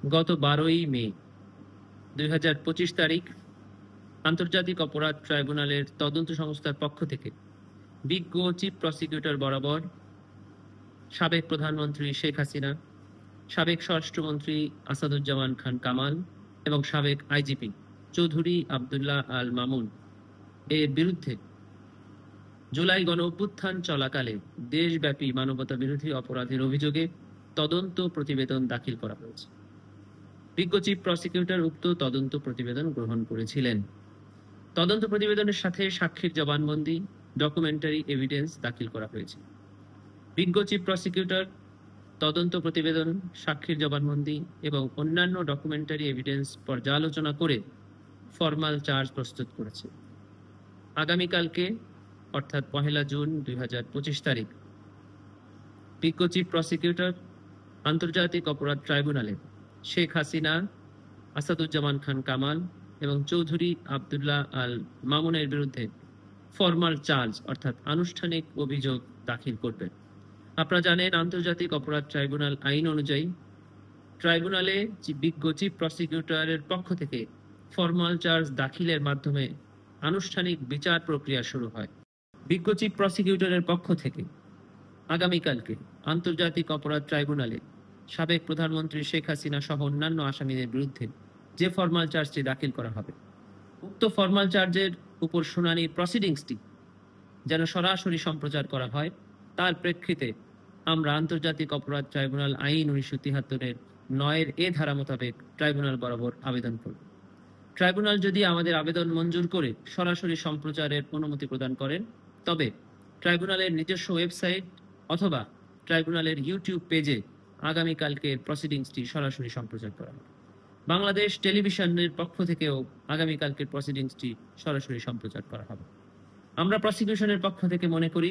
গত 12ই মে 2025 তারিখ আন্তর্জাতিক অপরাধ ট্রাইব্যুনালের তদন্ত সংস্থার পক্ষ থেকে বিজ্ঞ চিফ প্রসিকিউটর বরাবর সাবেক প্রধানমন্ত্রী শেখ হাসিনা, সাবেক স্বরাষ্ট্রমন্ত্রী আসাদুজ্জামান খান কামাল এবং সাবেক আইজিপি চৌধুরী আবদুল্লাহ আল মামুন এর বিরুদ্ধে জুলাই গণঅভ্যুত্থান চলাকালে দেশব্যাপী মানবতা বিরোধী অপরাধের অভিযোগে তদন্ত প্রতিবেদন দাখিল করা হয়েছে। বিজ্ঞ চিফ প্রসিকিউটর উক্ত তদন্ত প্রতিবেদন গ্রহণ করেছিলেন। তদন্ত প্রতিবেদনের সাথে সাক্ষীর জবানবন্দি, ডকুমেন্টারি এভিডেন্স দাখিল করা হয়েছে। বিজ্ঞ চিফ প্রসিকিউটর তদন্ত প্রতিবেদন, সাক্ষীর জবানবন্দি এবং অন্যান্য ডকুমেন্টারি এভিডেন্স পর্যালোচনা করে ফরমাল চার্জ প্রস্তুত করেছে। আগামীকালকে অর্থাৎ 1 জুন 2025 তারিখ বিজ্ঞ চিফ প্রসিকিউটর আন্তর্জাতিক অপরাধ ট্রাইব্যুনালে শেখ হাসিনা, আসাদুজ্জামান খান কামাল এবং চৌধুরী আবদুল্লাহ আল মামুনের বিরুদ্ধে ফরমাল চার্জ অর্থাৎ আনুষ্ঠানিক অভিযোগ দাখিল করবেন। আপনারা জানেন, আন্তর্জাতিক অপরাধ ট্রাইব্যুনাল আইন অনুযায়ী ট্রাইব্যুনালে বিজ্ঞ চিফ প্রসিকিউটরের পক্ষ থেকে ফরমাল চার্জ দাখিলের মাধ্যমে আনুষ্ঠানিক বিচার প্রক্রিয়া শুরু হয়। বিজ্ঞ চিফ প্রসিকিউটরের পক্ষ থেকে আগামীকালকে আন্তর্জাতিক অপরাধ ট্রাইব্যুনালে সাবেক প্রধানমন্ত্রী শেখ হাসিনা সহ অন্যান্য আসামিদের বিরুদ্ধে যে ফরমাল চার্জটি দাখিল করা হবে, উক্ত ফরমাল চার্জের উপর শুনানির প্রসিডিংসটি যেন সরাসরি সম্প্রচার করা হয়, তার প্রেক্ষিতে আমরা আন্তর্জাতিক অপরাধ ট্রাইব্যুনাল আইন 1973-এর 9 এ ধারা মোতাবেক ট্রাইব্যুনাল বরাবর আবেদন করব। ট্রাইব্যুনাল যদি আমাদের আবেদন মঞ্জুর করে সরাসরি সম্প্রচারের অনুমতি প্রদান করেন, তবে ট্রাইব্যুনালের নিজস্ব ওয়েবসাইট অথবা ট্রাইব্যুনালের ইউটিউব পেজে আগামীকালকে প্রসিডিংসটি সরাসরি সম্প্রচার করা হবে। বাংলাদেশ টেলিভিশনের পক্ষ থেকেও আগামীকালকের প্রসিডিংসটি সরাসরি সম্প্রচার করা হবে। আমরা প্রসিকিউশনের পক্ষ থেকে মনে করি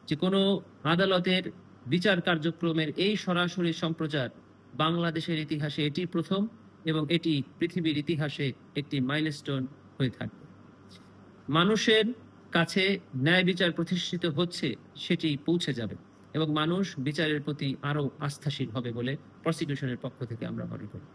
যে কোনো আদালতের বিচার কার্যক্রমের এই সরাসরি সম্প্রচার বাংলাদেশের ইতিহাসে এটি প্রথম এবং এটি পৃথিবীর ইতিহাসে একটি মাইলস্টোন হয়ে থাকবে। মানুষের কাছে ন্যায় বিচার প্রতিষ্ঠিত হচ্ছে, সেটি পৌঁছে যাবে এবং মানুষ বিচারের প্রতি আরো আস্থাশীল হবে বলে প্রসিকিউশনের পক্ষ থেকে আমরা মনে করি।